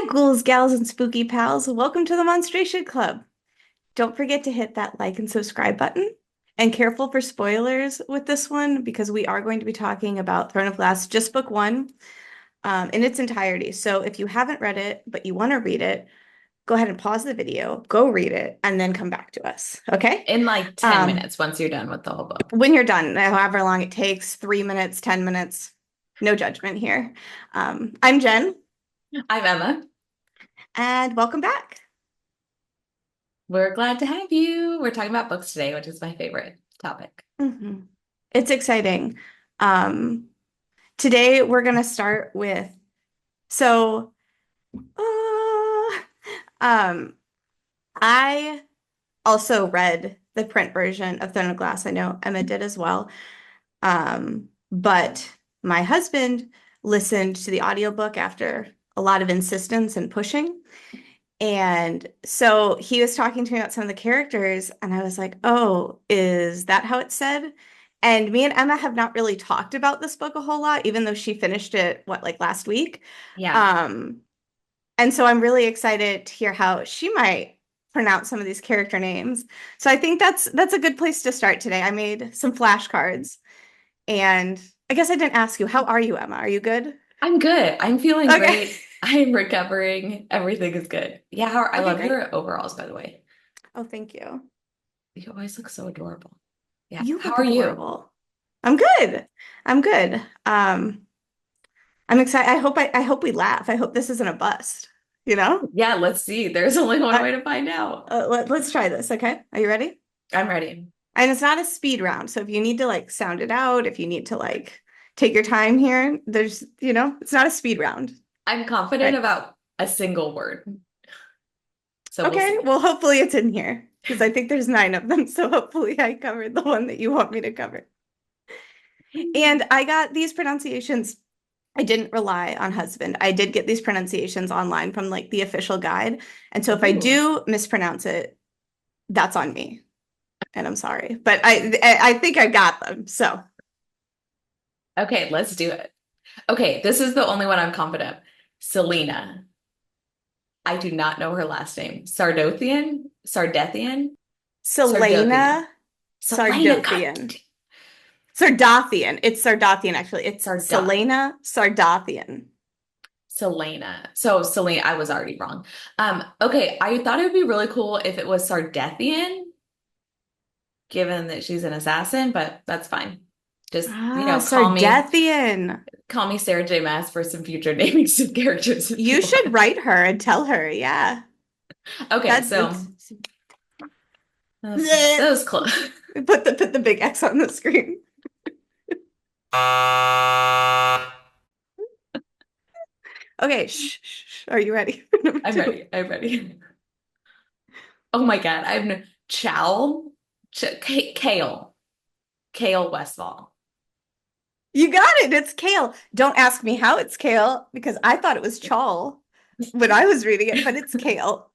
Hi, ghouls, gals, and spooky pals. Welcome to the Monstration Club. Don't forget to hit that like and subscribe button. And careful for spoilers with this one because we are going to be talking about Throne of Glass, just book one, in its entirety. So if you haven't read it, but you want to read it, go ahead and pause the video, go read it, and then come back to us. Okay? In like 10 Um, minutes once you're done with the whole book. when you're done, however long it takes, 3 minutes, 10 minutes, no judgment here. I'm Jen, I'm Emma. and welcome back. We're glad to have you. We're talking about books today, which is my favorite topic. Mhm. It's exciting. Um, Today we're gonna start with so uh, um I also read the print version of Throne of Glass. I know Emma did as well. But my husband listened to the audiobook after a lot of insistence and pushing. And so he was talking to me about some of the characters, and I was like, oh, is that how it's said? And me and Emma have not really talked about this book a whole lot, even though she finished it, what, like last week? Yeah. Um, and so I'm really excited to hear how she might pronounce some of these character names. So I think that's a good place to start today. I made some flashcards, and I guess I didn't ask you, how are you, Emma? Are you good? I'm good. I'm feeling Okay. great. I'm recovering. Everything is good. Yeah, I Okay, love great. your overalls, by the way. Oh, thank you. You always look so adorable. Yeah. You How look are you? adorable. I'm good. I'm good. I'm excited. I hope we laugh. I hope this isn't a bust, you know? Yeah, let's see. There's only one Uh, way to find out. let's try this, okay? Are you ready? I'm ready. And it's not a speed round, so if you need to like sound it out, if you need to like take your time here, it's not a speed round. I'm All confident right. about a single word. So we'll Okay, see. well, hopefully it's in here because I think there's nine of them, so hopefully I covered the one that you want me to cover. And I got these pronunciations. I didn't rely on husband. I did get these pronunciations online from like the official guide. And so if I Ooh. do mispronounce it, that's on me. And I'm sorry. But I think I got them. So Okay, let's do it. Okay, this is the only one I'm confident. Selena. I do not know her last name. Sardothian? Sardethian? Sardothian. Selena Selena, Sardothian. Sardathian. It's Sardathian, actually. It's Sardot Selena Sardathian. Selena. So Selena, I was already wrong. Okay, I thought it would be really cool if it was Sardethian, given that she's an assassin, but that's fine. Just, Ah, call me Sardathian. call me Sarah J. Maas for some future namings of characters if you You should want. write her and tell her. Yeah. Okay, That so it's that was close. put the big X on the screen. Okay, Are you ready for number I'm two? ready. I'm ready. Oh my God, I'm Chaol, Kale, Kale Westfall. You got it. It's kale. Don't ask me how it's kale because I thought it was chawl when I was reading it, but it's kale.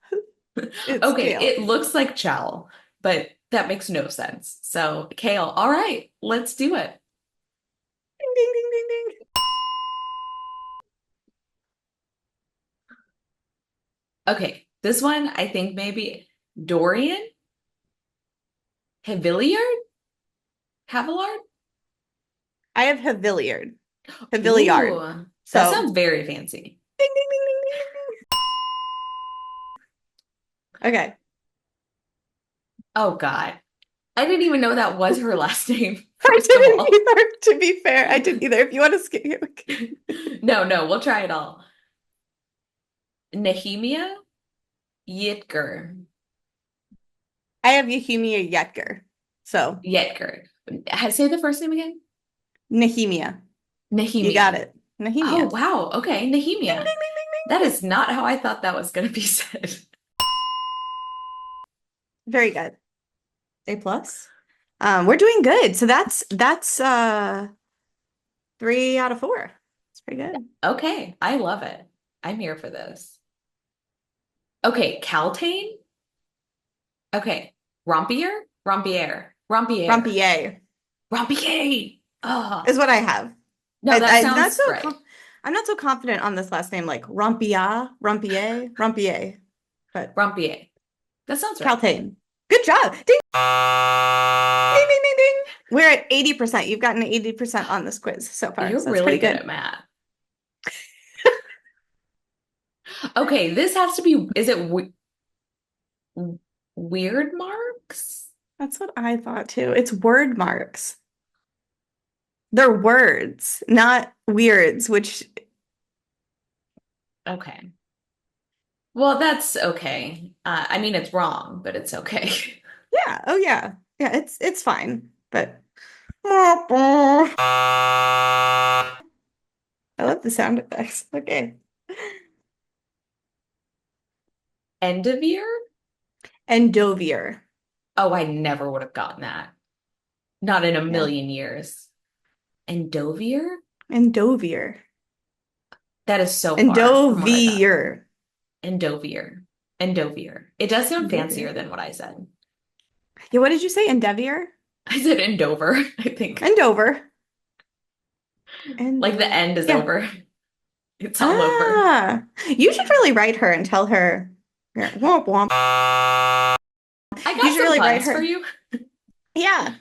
It's Okay, kale. it looks like Chow, but that makes no sense. So, Kale, all right, let's do it. Ding, ding, ding, ding, ding. Okay, this one I think maybe Dorian, Havillard, Havillard. I have Haviliard. Haviliard. Ooh, that So, sounds very fancy. ding, ding, ding, ding, ding, ding, ding. Okay. Oh God, I didn't even know that was her last name, I first of didn't all. either, to be fair. I didn't either. If you want to skip you. No, no, we'll try it all. Nehemia Yitger. I have Euphemia Yetker. So, Yetger. Say the first name again. Nehemia. You got Nehemia. it. Oh, Nehemia. wow. Okay, Ding, Nehemia. ding, ding, ding, That ding, ding. is not how I thought that was going to be said. Very good. A plus. We're doing good. So that's 3 out of 4. It's pretty good. Okay, I love it. I'm here for this. Okay, Caltaine. Okay, Rompier, Rompier, Rompier, Rampier Rompier. Oh, is what I have. no, that Not sounds so right. I'm not so confident on this last name, like Rompier, but Rompier. That sounds right. Caltain. Good job. Ding, ding, ding, ding, ding. We're at 80%. You've gotten 80% on this quiz so far, You're so that's really pretty good good. at math. Okay, this has to be, is it weird marks? That's what I thought too. It's word marks. They're words, not weirds, which, Okay. Well, that's okay. I mean, it's wrong, but it's okay. yeah, oh yeah. Yeah, it's fine. But I love the sound effects. Okay. End of year? Endovier. Oh, I never would have gotten that. Not in a Yeah. million years. Endovier? Endovier. That is so far from what I thought. Endovier. Endovier. Endovier. It does sound Endovier. fancier than what I said. Yeah, what did you say? Endeavor? I said Endover, I think. Endover. Like the Endover. end is Yeah. over. It's all over. Ah, you should really write her and tell her. Yeah, womp womp. I You got should some really write puns for her. you. Yeah.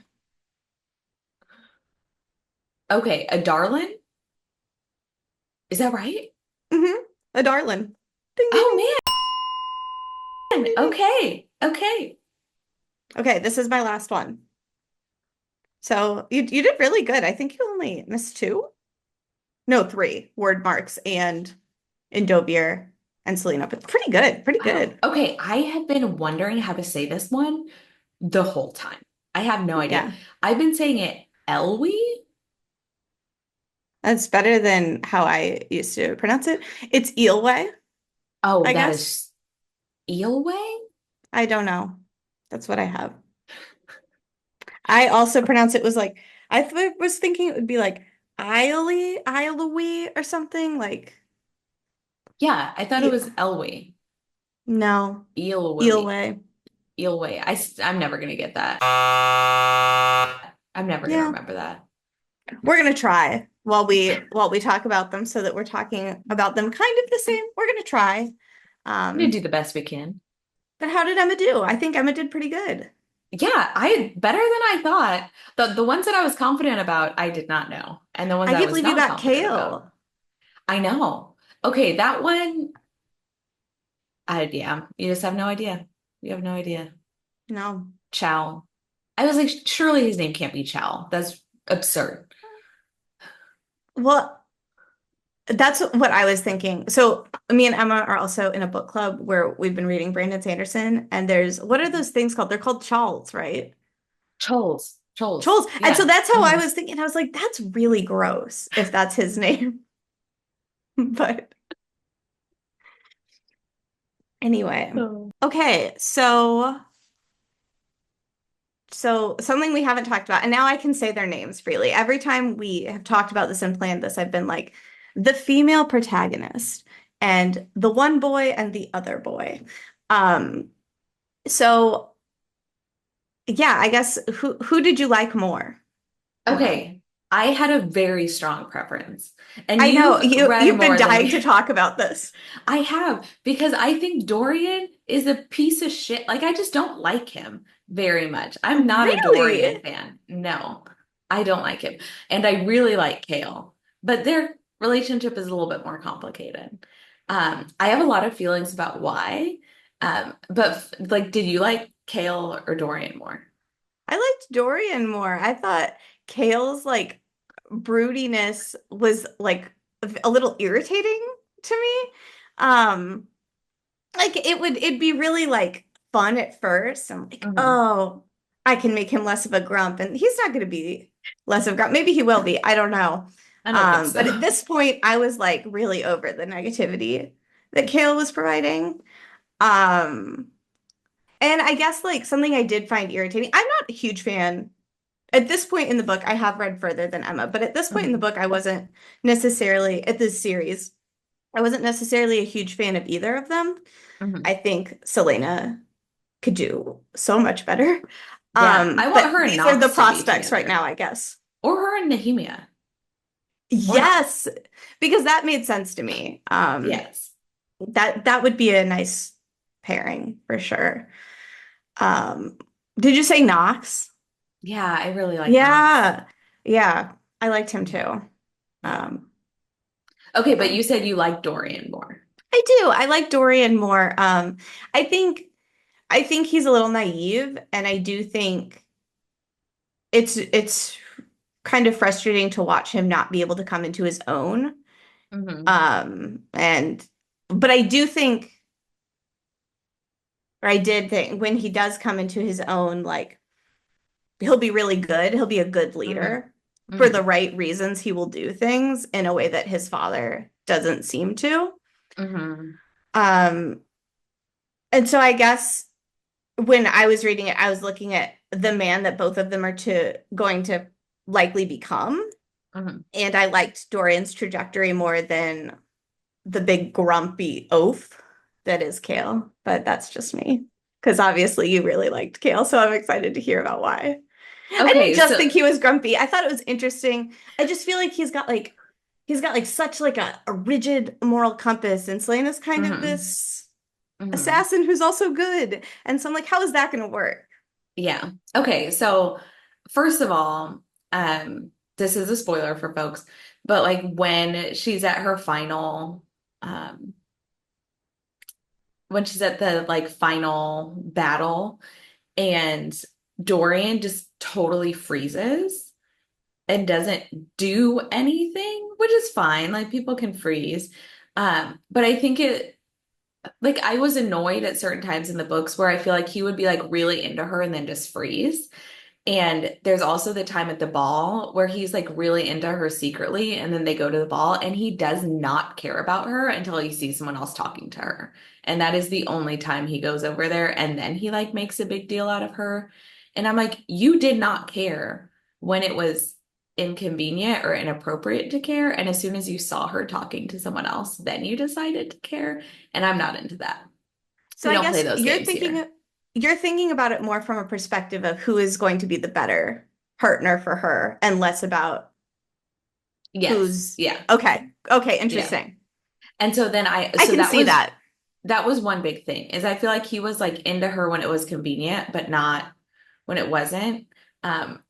Okay, a darlin? Is that right? A darling. Ding, ding, ding, Oh ding, man. ding, ding. Okay. Okay. Okay, this is my last one. So you did really good. I think you only missed two. No, three word marks and Indovier and Selena, but pretty good. Pretty Wow. good. Okay, I have been wondering how to say this one the whole time. I have no idea. Yeah. I've been saying it Elwy. That's better than how I used to pronounce it. It's Eelway, Oh, I that guess. is Eelway? I don't know. That's what I have. I also pronounce it was like was thinking it would be like Isley or something like Yeah, I thought it e was Elway. no, Eelway. Eelway. Eelway. I'm never gonna get that. I'm never gonna Yeah, remember that. we're gonna try while we talk about them so that we're talking about them kind of the same. We're gonna try. We're gonna do Um, the best we can. but how did Emma do? I think Emma did pretty good. Yeah, I better than I thought. The ones that I was confident about, I did not know. And the ones I I can't was believe you not got confident about, kale. I know. Okay, that one, yeah, you just have no idea. You have no idea. No. Chow. I was like, surely his name can't be Chow. That's absurd. Well, that's what I was thinking. So me and Emma are also in a book club where we've been reading Brandon Sanderson, and there's what are those things called? They're called chawls, right? Choles. Choles. Chawls. And so Yeah. that's how I Hmm. was thinking. I was like, that's really gross if that's his name. But anyway. Oh. Okay, so something we haven't talked about, and now I can say their names freely. Every time we have talked about this and planned this, I've been like the female protagonist and the one boy and the other boy. Um, so yeah, I guess who did you like more, Emma? Okay. I had a very strong preference. And I know you've read you've been more than dying me. to talk about this. I have, because I think Dorian is a piece of shit. Like, I just don't like him very much. I'm not a Dorian Really? fan. No, I don't like him. And I really like Chaol, but their relationship is a little bit more complicated. I have a lot of feelings about why. But like, did you like Chaol or Dorian more? I liked Dorian more. I thought Kale's like broodiness was like a little irritating to me. Um, like it'd be really like fun at first. I'm like, Hmm. oh, I can make him less of a grump, and he's not gonna be less of a grump. Maybe he will be. I don't know. I don't think But at so. this point, I was like really over the negativity that Kale was providing. Um, and I guess like something I did find irritating. I'm not a huge fan at this point in the book. I have read further than Emma, but at this point in the Hmm. book, I wasn't necessarily at this series. I wasn't necessarily a huge fan of either of them. Hmm. I think Selena could do so much better. Yeah, I want But her and these are the Knox to be prospects right together, now, I guess. or her and Nehemia. or not. Yes, because that made sense to me. Yes. That would be a nice pairing for sure. Um, did you say Knox? Yeah, I really like Knox. Yeah. Yeah, I liked him too. Yeah. Um, Okay, but yeah. you said you like Dorian more. I do. I like Dorian more. I think I think he's a little naive, and I do think it's kind of frustrating to watch him not be able to come into his own. Hmm. And but I do think, or I did think when he does come into his own, like he'll be really good. He'll be a good Hmm. leader for the Hmm. right reasons. He will do things in a way that his father doesn't seem to. Hmm. Um, and so I guess when I was reading it, I was looking at the man that both of them are to going to likely become. Hmm. And I liked Dorian's trajectory more than the big grumpy oaf that is Kale. But that's just me. Because obviously you really liked Kale, so I'm excited to hear about why. I didn't Okay, just so think he was grumpy. I thought it was interesting. I just feel like he's got like such like a rigid moral compass, and Selena's kind of hmm. this Hmm. assassin who's also good. And so I'm like, how is that going to work? Yeah. Okay, so first of all, this is a spoiler for folks, but like when she's at her final, um, when she's at the like final battle and Dorian just totally freezes and doesn't do anything, which is fine. Like people can freeze. But I think it like I was annoyed at certain times in the books where I feel like he would be like really into her and then just freeze. And there's also the time at the ball where he's like really into her secretly, and then they go to the ball, and he does not care about her until he sees someone else talking to her. And that is the only time he goes over there, and then he like makes a big deal out of her. And I'm like, you did not care when it was inconvenient or inappropriate to care. And as soon as you saw her talking to someone else, then you decided to care. And I'm not into that. So We I don't play guess those games here. you're thinking about it more from a perspective of who is going to be the better partner for her and less about Yes. who's Yeah. okay. Okay, Yeah. interesting. And so then I so can see that. that was one big thing is I feel like he was like into her when it was convenient, but not when it wasn't.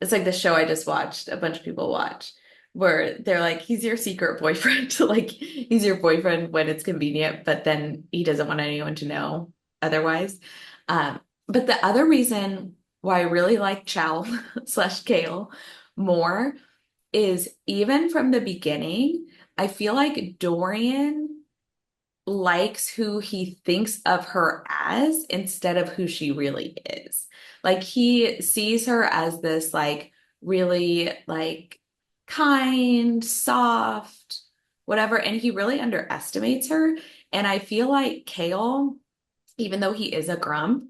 It's like the show I just watched, a bunch of people watch, where they're like, he's your secret boyfriend. Like he's your boyfriend when it's convenient, but then he doesn't want anyone to know otherwise. Um, but the other reason why I really like Chow slash Kale more is even from the beginning, I feel like Dorian likes who he thinks of her as instead of who she really is. Like he sees her as this like really like kind, soft, whatever, and he really underestimates her. And I feel like Kale, even though he is a grump,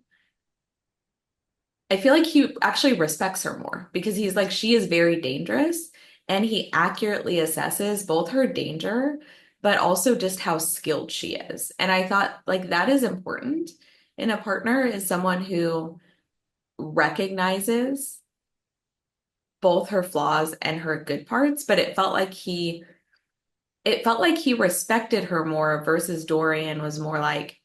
I feel like he actually respects her more because he's like, she is very dangerous. And he accurately assesses both her danger, but also just how skilled she is. And I thought, like, that is important in a partner is someone who recognizes both her flaws and her good parts, but it felt like he respected her more versus Dorian was more like,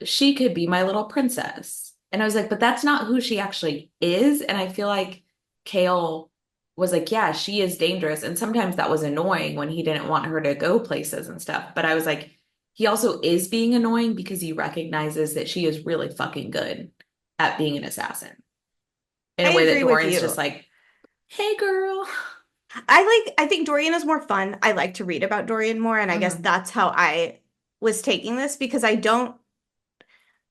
she could be my little princess. And I was like, but that's not who she actually is. And I feel like Kale was like, yeah, she is dangerous. And sometimes that was annoying when he didn't want her to go places and stuff. But I was like, he also is being annoying because he recognizes that she is really fucking good at being an assassin in I a way that agree with Dorian's just you. like, hey, girl. I think Dorian is more fun. I like to read about Dorian more, and I guess Hmm. that's how I was taking this because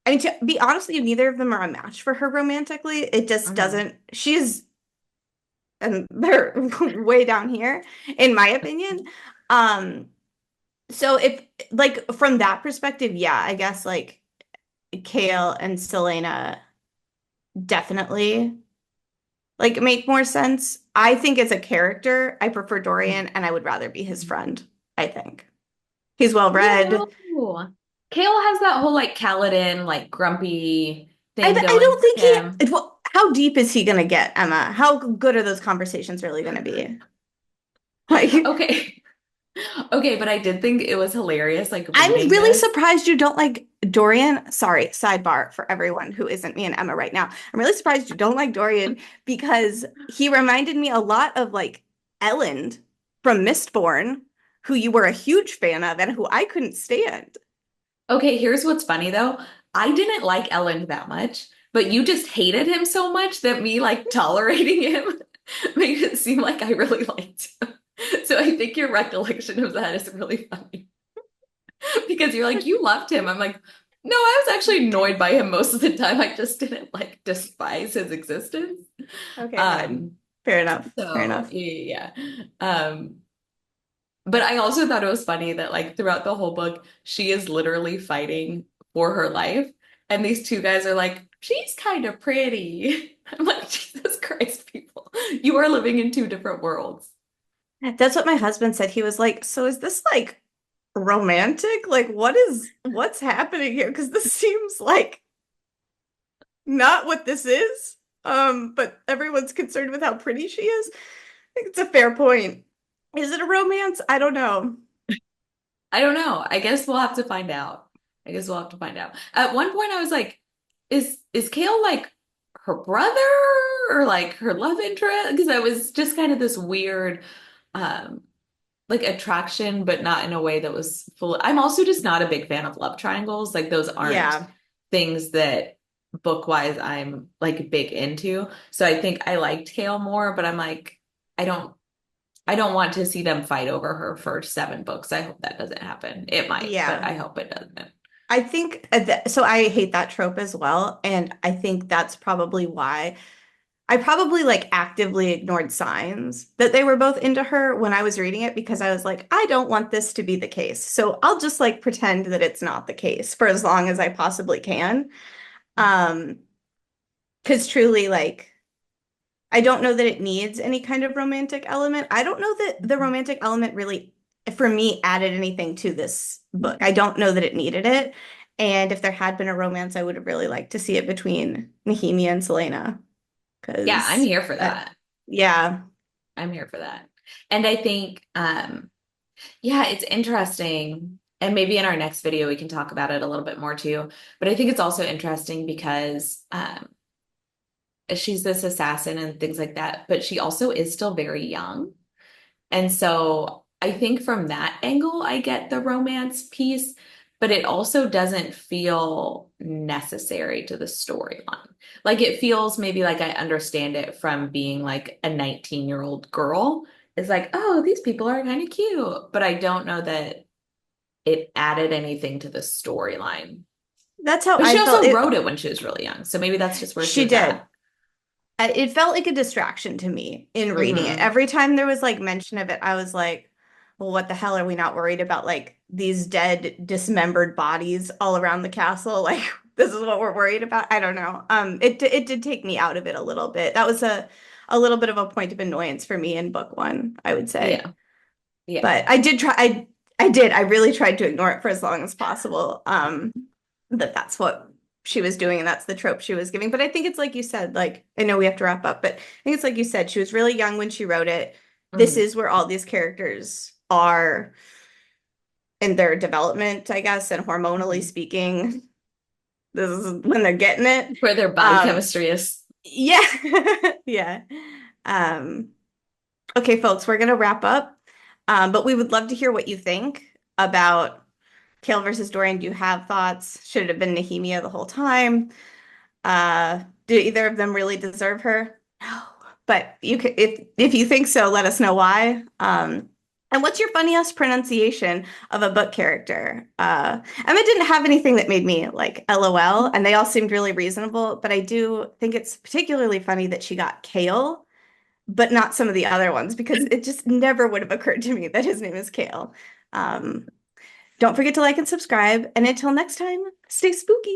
I mean, to be honest with you, neither of them are a match for her romantically. It just Hmm. doesn't, she's, and they're way down here, in my opinion. Um, so if, like, from that perspective, yeah, I guess, like, Kale and Selena definitely, like, make more sense. I think as a character, I prefer Dorian, and I would rather be his friend, I think. He's well I don't read. know. Kale has that whole like Kaladin, like grumpy thing I going don't for think him. well, how deep is he gonna get, Emma? How good are those conversations really gonna be? Like, Okay. Okay, but I did think it was hilarious, like I'm reading really this. surprised you don't like Dorian. Sorry, sidebar for everyone who isn't me and Emma right now. I'm really surprised you don't like Dorian because he reminded me a lot of like Ellen from Mistborn, who you were a huge fan of and who I couldn't stand. Okay, here's what's funny though. I didn't like Ellen that much, but you just hated him so much that me like tolerating him made it seem like I really liked him. So I think your recollection of that is really funny because you're like, you loved him. I'm like, no, I was actually annoyed by him most of the time. I just didn't like despise his existence. Okay, fine. Um, Fair enough. Fair so enough. yeah. But I also thought it was funny that like throughout the whole book, she is literally fighting for her life. And these two guys are like, she's kind of pretty. I'm like, Jesus Christ, people. You are living in two different worlds. That's what my husband said. He was like, "So is this like romantic? Like what's happening here? Because this seems like not what this is. But everyone's concerned with how pretty she is. I think it's a fair point. Is it a romance? I don't know. I don't know. I guess we'll have to find out. I guess we'll have to find out. At one point I was like, is Kale like her brother or like her love interest? Because I was just kind of this weird um like attraction, but not in a way that was full. I'm also just not a big fan of love triangles. Like those aren't Yeah. things that book wise I'm like big into. So I think I liked Kale more, but I'm like, I don't I don't want to see them fight over her for 7 books. I hope that doesn't happen. It might, but Yeah. I hope it doesn't. I think so I hate that trope as well, and I think that's probably why I probably like actively ignored signs that they were both into her when I was reading it because I was like, I don't want this to be the case. So I'll just like pretend that it's not the case for as long as I possibly can. Um, because truly like I don't know that it needs any kind of romantic element. I don't know that the romantic element really, for me, added anything to this book. I don't know that it needed it. And if there had been a romance, I would have really liked to see it between Nehemia and Selena. Yeah, I'm Because, here for that. yeah, I'm here for that. And I think, yeah, it's interesting. And maybe in our next video, we can talk about it a little bit more too. But I think it's also interesting because she's this assassin and things like that, but she also is still very young. And so I think from that angle, I get the romance piece, but it also doesn't feel necessary to the storyline. Like it feels maybe like I understand it from being like a 19-year-old girl. It's like, oh, these people are kind of cute, but I don't know that it added anything to the storyline. that's how But she I felt also it. wrote it when she was really young. So maybe that's just where she She was did. at. It felt like a distraction to me in reading it. Hmm. Every time there was like mention of it, I was like, well, what the hell are we not worried about? Like these dead, dismembered bodies all around the castle. Like this is what we're worried about. I don't know. It did take me out of it a little bit. That was a little bit of a point of annoyance for me in book one, I would say. Yeah. Yeah. But I did try. I really tried to ignore it for as long as possible. That's what she was doing and that's the trope she was giving. But I think it's like you said, like I know we have to wrap up, but I think it's like you said, she was really young when she wrote it. This Mhm. is where all these characters are in their development, I guess, and hormonally Mhm. speaking, this is when they're getting it. Where their body Um, chemistry is. yeah. Yeah. Um, okay, folks, we're gonna wrap up. But we would love to hear what you think about Kale versus Dorian. Do you have thoughts? Should it have been Nehemia the whole time? Do either of them really deserve her? No. But you could, if you think so, let us know why. And what's your funniest pronunciation of a book character? Emma didn't have anything that made me like LOL, and they all seemed really reasonable. But I do think it's particularly funny that she got Kale, but not some of the other ones because it just never would have occurred to me that his name is Kale. Um, don't forget to like and subscribe. And until next time, stay spooky.